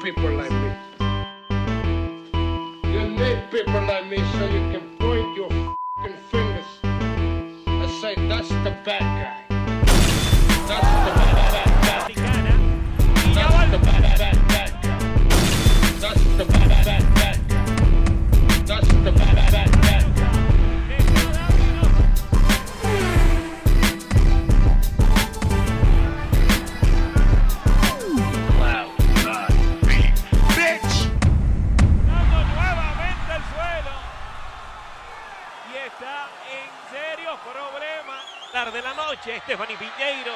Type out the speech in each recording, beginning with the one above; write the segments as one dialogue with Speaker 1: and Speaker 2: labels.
Speaker 1: people like me. You need people like me so you can point your f***ing fingers and say, that's the bad guy. That's the bad guy. That's the bad guy. That's the bad guy. That's the bad guy.
Speaker 2: De la noche, Stephanie Piñeiro.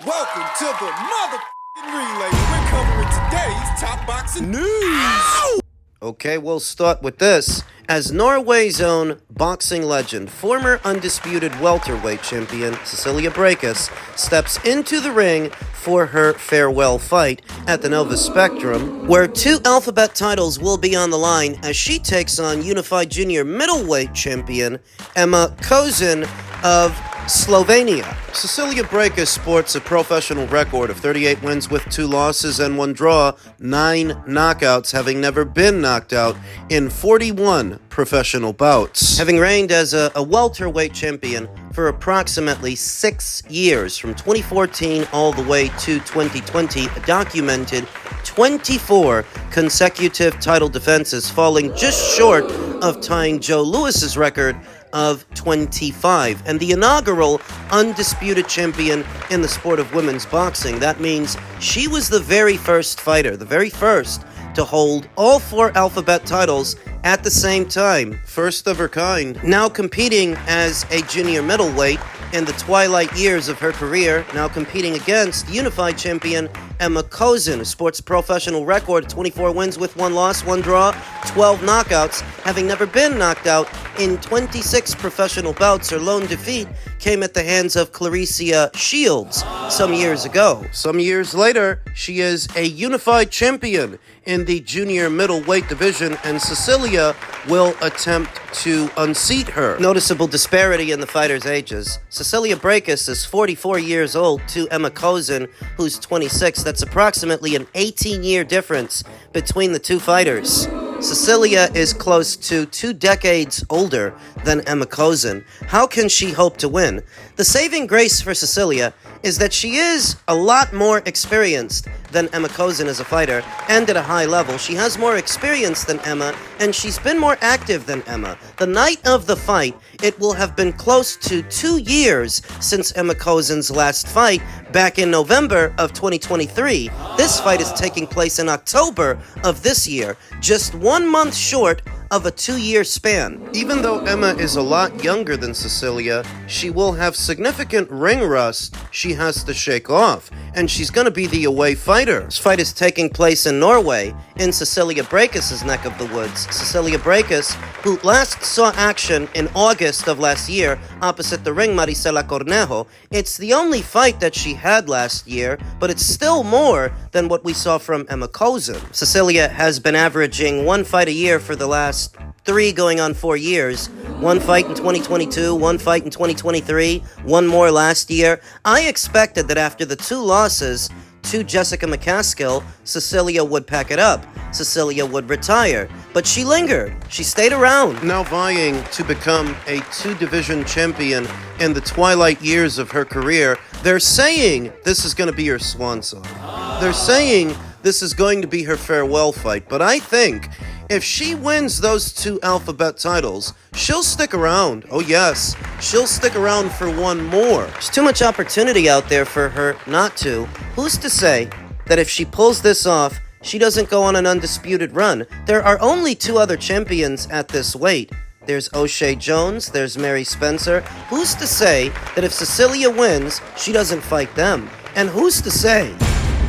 Speaker 3: Welcome to the motherfucking relay. We're covering today's top boxing news. Ow!
Speaker 4: Okay, we'll start with this. As Norway's own boxing legend, former undisputed welterweight champion Cecilia Brkhus steps into the ring for her farewell fight at the Nova Spectrum, where 2 alphabet titles will be on the line as she takes on unified junior middleweight champion Emma Kosen of Slovenia. Cecilia Brkhus sports a professional record of 38 wins with 2 losses and 1 draw, 9 knockouts, having never been knocked out in 41 professional bouts. Having reigned as a welterweight champion for approximately 6 years, from 2014 all the way to 2020, documented 24 consecutive title defenses, falling just short of tying Joe Louis's record of 25, and the inaugural undisputed champion in the sport of women's boxing. That means she was the very first fighter, the very first to hold all 4 alphabet titles at the same time. First of her kind. Now competing as a junior middleweight in the twilight years of her career, now competing against unified champion Emma Kosen, who sports a professional record, 24 wins with 1 loss, 1 draw, 12 knockouts, having never been knocked out in 26 professional bouts. Her lone defeat came at the hands of Clarissa Shields some years ago. Some years later, she is a unified champion in the junior middleweight division, and Cecilia will attempt to unseat her. Noticeable disparity in the fighters' ages. Cecilia Brkhus is 44 years old to Emma Kosen, who's 26. That's approximately an 18-year difference between the 2 fighters. Cecilia is close to 2 decades older than Emma Kosen. How can she hope to win? The saving grace for Cecilia is that she is a lot more experienced than Emma Kosen as a fighter, and at a high level. She has more experience than Emma, and she's been more active than Emma. The night of the fight, it will have been close to 2 years since Emma Kosen's last fight back in November of 2023. This fight is taking place in October of this year, just 1 month short of a 2-year span. Even though Emma is a lot younger than Cecilia, she will have significant ring rust she has to shake off, and she's going to be the away fighter. This fight is taking place in Norway, in Cecilia Brkhus' neck of the woods. Cecilia Brkhus, who last saw action in August of last year opposite the ring Marisela Cornejo. It's the only fight that she had last year, but it's still more than what we saw from Emma Kosen. Cecilia has been averaging 1 fight a year for the last 3 going on 4 years. 1 fight in 2022, 1 fight in 2023, 1 more last year. I expected that after the 2 losses to Jessica McCaskill, Cecilia would pack it up. Cecilia would retire. But she lingered. She stayed around. Now vying to become a 2-division champion in the twilight years of her career, they're saying this is going to be her swan song. They're saying this is going to be her farewell fight. But I think if she wins those 2 alphabet titles, she'll stick around. Oh yes, she'll stick around for 1 more. There's too much opportunity out there for her not to. Who's to say that if she pulls this off, she doesn't go on an undisputed run? There are only 2 other champions at this weight. There's O'Shea Jones, there's Mary Spencer. Who's to say that if Cecilia wins, she doesn't fight them? And who's to say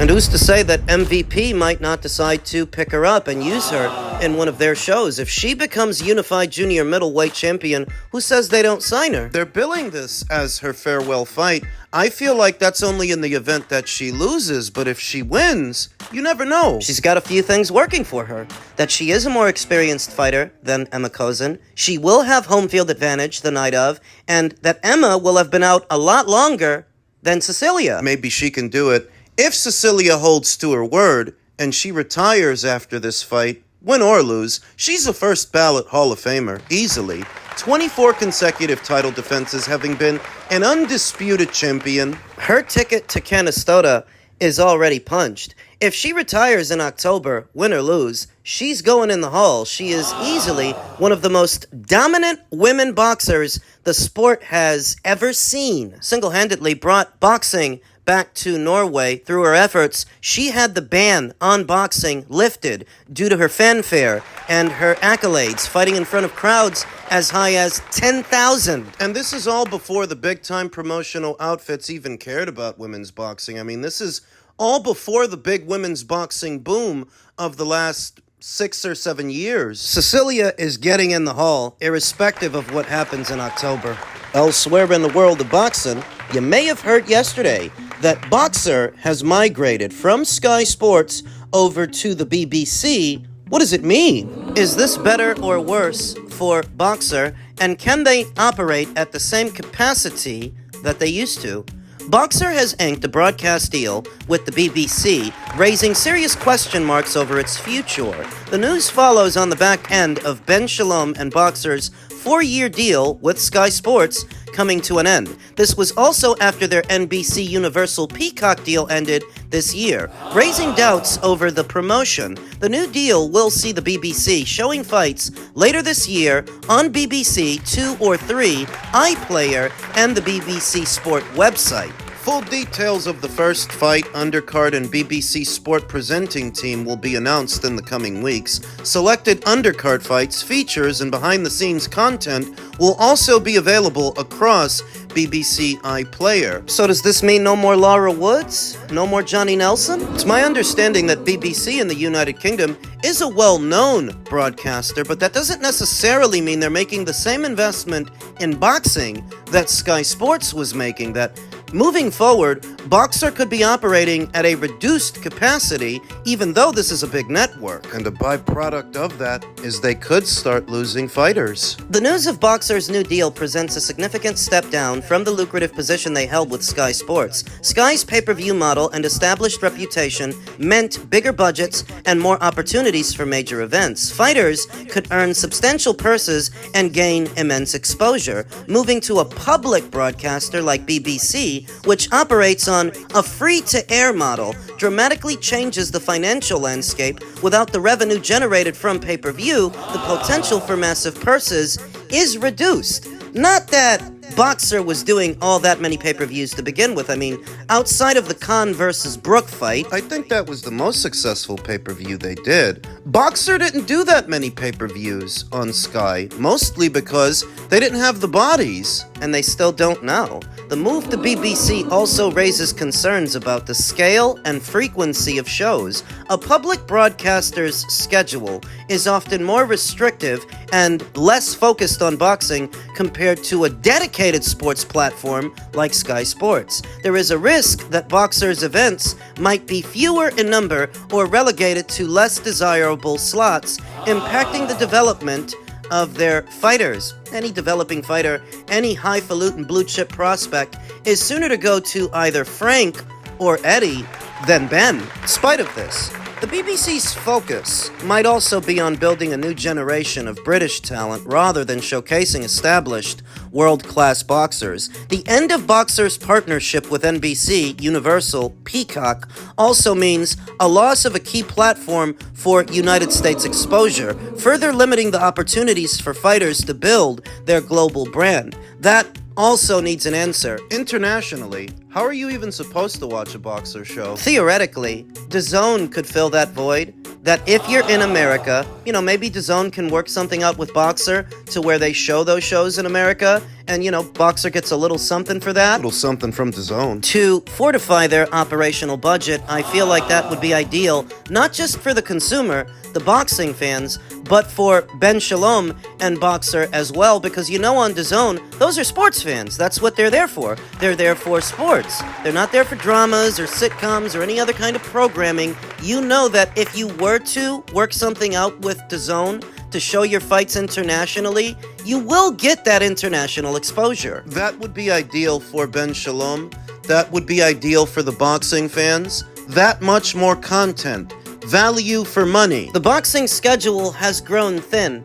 Speaker 4: And who's to say that MVP might not decide to pick her up and use her in one of their shows? If she becomes unified junior middleweight champion, who says they don't sign her? They're billing this as her farewell fight. I feel like that's only in the event that she loses, but if she wins, you never know. She's got a few things working for her. That she is a more experienced fighter than Emma Kozin. She will have home field advantage the night of, and that Emma will have been out a lot longer than Cecilia. Maybe she can do it. If Cecilia holds to her word, and she retires after this fight, win or lose, she's a first ballot Hall of Famer, easily. 24 consecutive title defenses, having been an undisputed champion. Her ticket to Canastota is already punched. If she retires in October, win or lose, she's going in the Hall. She is easily one of the most dominant women boxers the sport has ever seen. Single-handedly brought boxing back to Norway through her efforts. She had the ban on boxing lifted due to her fanfare and her accolades, fighting in front of crowds as high as 10,000. And this is all before the big-time promotional outfits even cared about women's boxing. I mean, this is all before the big women's boxing boom of the last 6 or 7 years. Cecilia is getting in the Hall, irrespective of what happens in October. Elsewhere in the world of boxing, you may have heard yesterday that BOXXER has migrated from Sky Sports over to the BBC. What does it mean? Is this better or worse for BOXXER, and can they operate at the same capacity that they used to? BOXXER has inked a broadcast deal with the BBC, raising serious question marks over its future. The news follows on the back end of Ben Shalom and BOXXER's 4-year deal with Sky Sports coming to an end. This was also after their NBC Universal Peacock deal ended this year, raising doubts over the promotion. The new deal will see the BBC showing fights later this year on BBC 2 or 3, iPlayer, and the BBC Sport website. Full details of the first fight, undercard, and BBC Sport presenting team will be announced in the coming weeks. Selected undercard fights, features, and behind-the-scenes content will also be available across BBC iPlayer. So does this mean no more Laura Woods? No more Johnny Nelson? It's my understanding that BBC in the United Kingdom is a well-known broadcaster, but that doesn't necessarily mean they're making the same investment in boxing that Sky Sports was making. That moving forward, BOXXER could be operating at a reduced capacity, even though this is a big network. And a byproduct of that is they could start losing fighters. The news of BOXXER's new deal presents a significant step down from the lucrative position they held with Sky Sports. Sky's pay-per-view model and established reputation meant bigger budgets and more opportunities for major events. Fighters could earn substantial purses and gain immense exposure. Moving to a public broadcaster like BBC, which operates on a free-to-air model, dramatically changes the financial landscape. Without the revenue generated from pay-per-view, the potential for massive purses is reduced. Not that BOXXER was doing all that many pay-per-views to begin with. I mean, outside of the Khan versus Brook fight, I think that was the most successful pay-per-view they did. BOXXER didn't do that many pay-per-views on Sky, mostly because they didn't have the bodies, and they still don't now. The move to BBC also raises concerns about the scale and frequency of shows. A public broadcaster's schedule is often more restrictive and less focused on boxing compared to a dedicated sports platform like Sky Sports. There is a risk that BOXXER's events might be fewer in number or relegated to less desirable slots, impacting the development of their fighters. Any developing fighter, any highfalutin blue-chip prospect is sooner to go to either Frank or Eddie than Ben. In spite of this, the BBC's focus might also be on building a new generation of British talent rather than showcasing established world-class boxers. The end of BOXXER's partnership with NBC Universal Peacock also means a loss of a key platform for United States exposure, further limiting the opportunities for fighters to build their global brand. That also needs an answer. Internationally, How are you even supposed to watch a boxer show? Theoretically, DAZN could fill that void. That if you're in America, maybe DAZN can work something out with BOXXER to where they show those shows in America, and, BOXXER gets a little something for that. A little something from DAZN. To fortify their operational budget, I feel like that would be ideal, not just for the consumer, the boxing fans, but for Ben Shalom and BOXXER as well, because on DAZN, those are sports fans. That's what they're there for. They're there for sports. They're not there for dramas or sitcoms or any other kind of programming. You know that if you were to work something out with DAZN to show your fights internationally, you will get that international exposure. That would be ideal for Ben Shalom. That would be ideal for the boxing fans. That much more content. Value for money. The boxing schedule has grown thin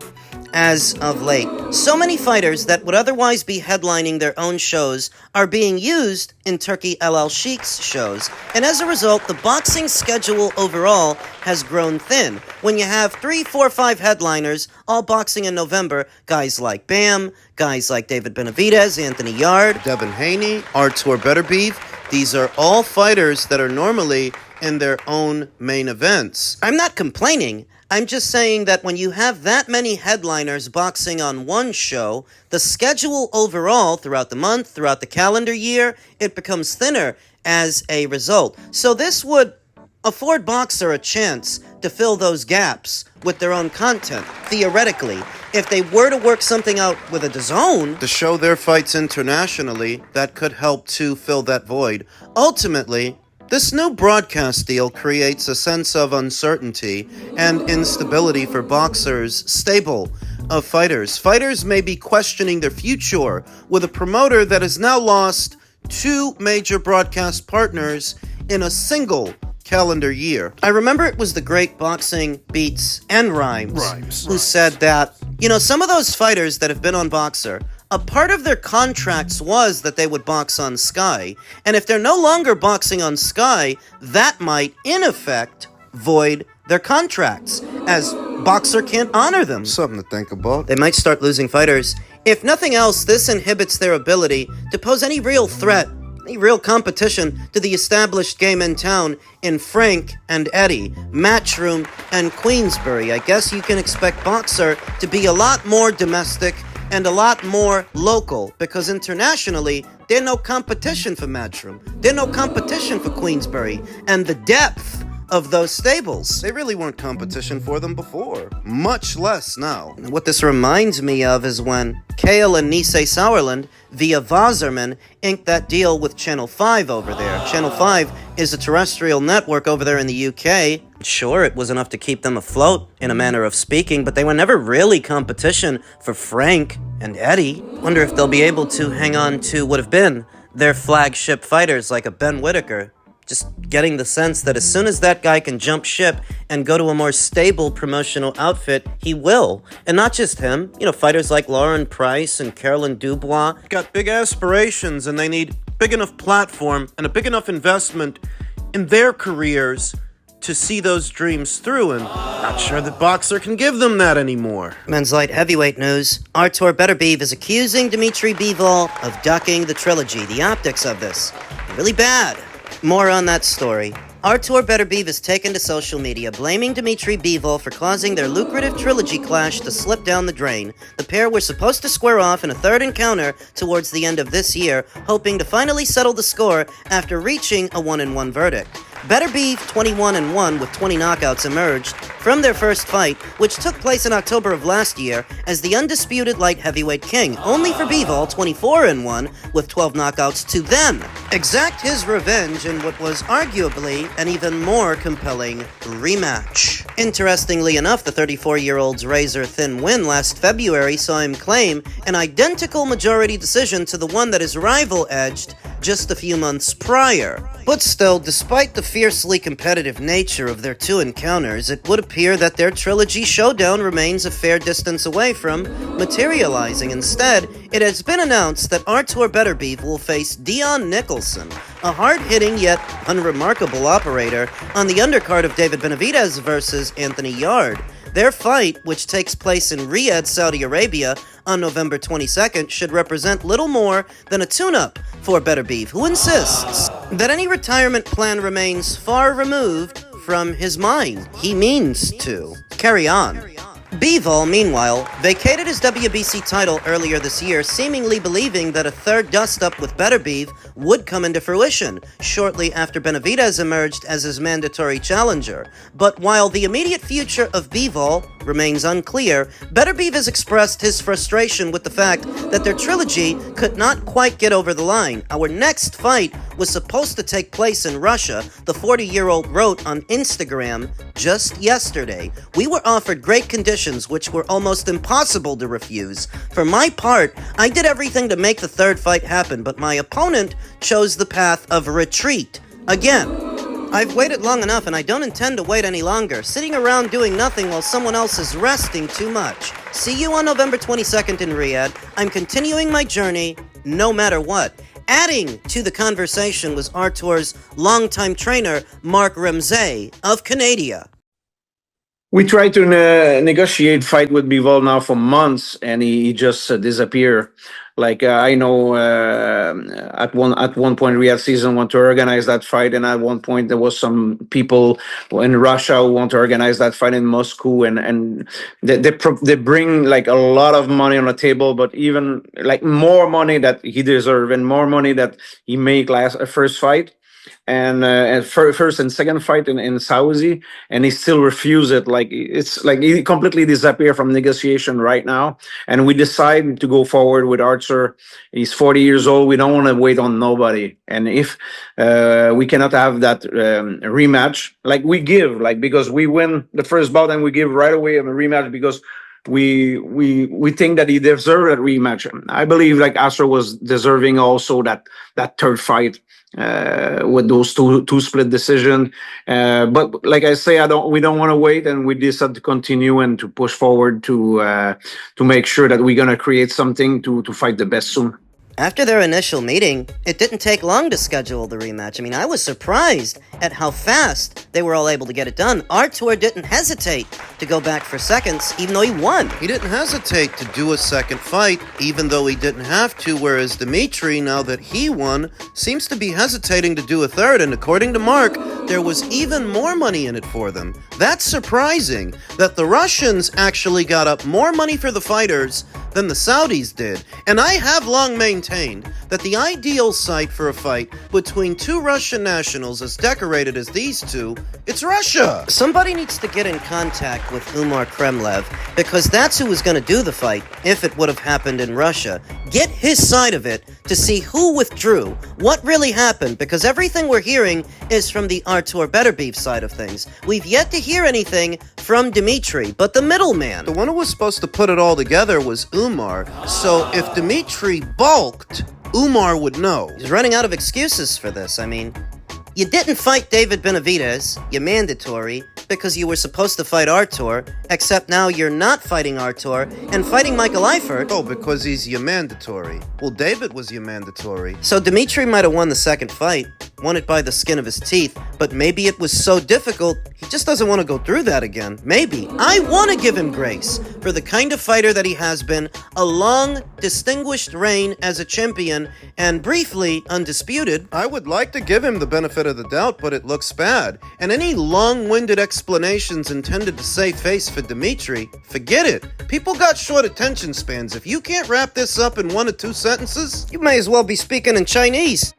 Speaker 4: as of late. So many fighters that would otherwise be headlining their own shows are being used in Turki El Al Sheikh's shows, and as a result, the boxing schedule overall has grown thin. When you have 3, 4, 5 headliners all boxing in November, guys like Bam, guys like David Benavidez, Anthony Yarde, Devin Haney, Artur Beterbiev, these are all fighters that are normally in their own main events. I'm not complaining. I'm just saying that when you have that many headliners boxing on one show, the schedule overall throughout the month, throughout the calendar year, it becomes thinner as a result. So this would afford BOXXER a chance to fill those gaps with their own content, theoretically. If they were to work something out with a DAZN to show their fights internationally, that could help to fill that void. Ultimately, this new broadcast deal creates a sense of uncertainty and instability for BOXXER's stable of fighters. Fighters may be questioning their future with a promoter that has now lost 2 major broadcast partners in a single calendar year. I remember it was the great Boxing Beats and Rhymes who said that, some of those fighters that have been on BOXXER, a part of their contracts was that they would box on Sky, and if they're no longer boxing on Sky, that might, in effect, void their contracts, as BOXXER can't honor them. Something to think about. They might start losing fighters. If nothing else, this inhibits their ability to pose any real threat, any real competition to the established game in town in Frank and Eddie, Matchroom, and Queensbury. I guess you can expect BOXXER to be a lot more domestic and a lot more local, because internationally, they're no competition for Matchroom. They're no competition for Queensbury. And the depth of those stables, they really weren't competition for them before. Much less now. And what this reminds me of is when Kale and Nisei Sauerland, via Wasserman, inked that deal with Channel 5 over there. Channel 5 is a terrestrial network over there in the UK. Sure, it was enough to keep them afloat, in a manner of speaking, but they were never really competition for Frank and Eddie. Wonder if they'll be able to hang on to what have been their flagship fighters like a Ben Whittaker. Just getting the sense that as soon as that guy can jump ship and go to a more stable promotional outfit, he will. And not just him, fighters like Lauren Price and Caroline Dubois got big aspirations, and they need big enough platform and a big enough investment in their careers to see those dreams through, and not sure that BOXXER can give them that anymore. Men's light heavyweight news. Artur Beterbiev is accusing Dmitry Bivol of ducking the trilogy. The optics of this, really bad. More on that story. Artur Beterbiev has taken to social media, blaming Dmitry Bivol for causing their lucrative trilogy clash to slip down the drain. The pair were supposed to square off in a third encounter towards the end of this year, hoping to finally settle the score after reaching a 1-1 verdict. Beterbiev, 21-1 with 20 knockouts, emerged from their first fight, which took place in October of last year, as the undisputed light heavyweight king, only for Bivol, 24-1 with 12 knockouts, to then exact his revenge in what was arguably an even more compelling rematch. Interestingly enough, the 34-year-old's razor-thin win last February saw him claim an identical majority decision to the one that his rival edged just a few months prior. But still, despite the fiercely competitive nature of their two encounters, it would appear that their trilogy showdown remains a fair distance away from materializing. Instead, it has been announced that Artur Beterbiev will face Dion Nicholson, a hard-hitting yet unremarkable operator, on the undercard of David Benavidez versus Anthony Yarde. Their fight, which takes place in Riyadh, Saudi Arabia, on November 22nd, should represent little more than a tune-up for Beterbiev, who insists that any retirement plan remains far removed from his mind. He means to carry on. Bivol, meanwhile, vacated his WBC title earlier this year, seemingly believing that a third dust-up with Beterbiev would come into fruition shortly after Benavidez emerged as his mandatory challenger. But while the immediate future of Bivol remains unclear, Beterbiev has expressed his frustration with the fact that their trilogy could not quite get over the line. Our next fight was supposed to take place in Russia, the 40-year-old wrote on Instagram just yesterday. We were offered great conditions which were almost impossible to refuse. For my part, I did everything to make the third fight happen, but my opponent chose the path of retreat. Again, I've waited long enough and I don't intend to wait any longer, sitting around doing nothing while someone else is resting too much. See you on November 22nd in Riyadh. I'm continuing my journey no matter what. Adding to the conversation was Artur's longtime trainer, Mark Ramsey of Canada.
Speaker 5: We tried to negotiate fight with Bivol now for months, and he just disappeared. Like I know, at one point, Riyadh Season want to organize that fight, and at one point there was some people in Russia who want to organize that fight in Moscow, and they bring like a lot of money on the table, but even like more money that he deserves and more money that he make first fight. And first and second fight in Saudi, and he still refused it. Like it's like he completely disappeared from negotiation right now. And we decided to go forward with Artur. He's 40 years old. We don't want to wait on nobody. And if we cannot have that rematch, like we give, like because we win the first bout and we give right away a rematch because we think that he deserved a rematch. I believe like Artur was deserving also that third fight. With those two split decision, but like I say, we don't want to wait, and we decided to continue and to push forward to make sure that we're gonna create something to fight the best soon.
Speaker 4: After their initial meeting, it didn't take long to schedule the rematch. I mean, I was surprised at how fast they were all able to get it done. Artur didn't hesitate to go back for seconds, even though he won.
Speaker 6: He didn't hesitate to do a second fight, even though he didn't have to, whereas Dimitri, now that he won, seems to be hesitating to do a third, and according to Mark, there was even more money in it for them. That's surprising, that the Russians actually got up more money for the fighters than the Saudis did, and I have long maintained that the ideal site for a fight between two Russian nationals as decorated as these two, it's Russia!
Speaker 4: Somebody needs to get in contact with Umar Kremlev, because that's who was going to do the fight if it would have happened in Russia. Get his side of it to see who withdrew, what really happened, because everything we're hearing is from the Artur Beterbiev side of things. We've yet to hear anything from Dimitri, but the middleman.
Speaker 6: The one who was supposed to put it all together was Umar, so if Dimitri balked, Umar would know.
Speaker 4: He's running out of excuses for this. I mean, you didn't fight David Benavidez, you're mandatory, because you were supposed to fight Artur, except now you're not fighting Artur and fighting Michael Eifert.
Speaker 6: Oh, because he's your mandatory. Well, David was your mandatory.
Speaker 4: So Dimitri might have won the second fight, won it by the skin of his teeth, but maybe it was so difficult, he just doesn't want to go through that again. Maybe. I want to give him grace for the kind of fighter that he has been, a long, distinguished reign as a champion, and briefly undisputed.
Speaker 6: I would like to give him the benefit of the doubt, but it looks bad. And any long-winded explanations intended to save face for Dimitri, forget it. People got short attention spans. If you can't wrap this up in 1 or 2 sentences,
Speaker 4: You may as well be speaking in Chinese.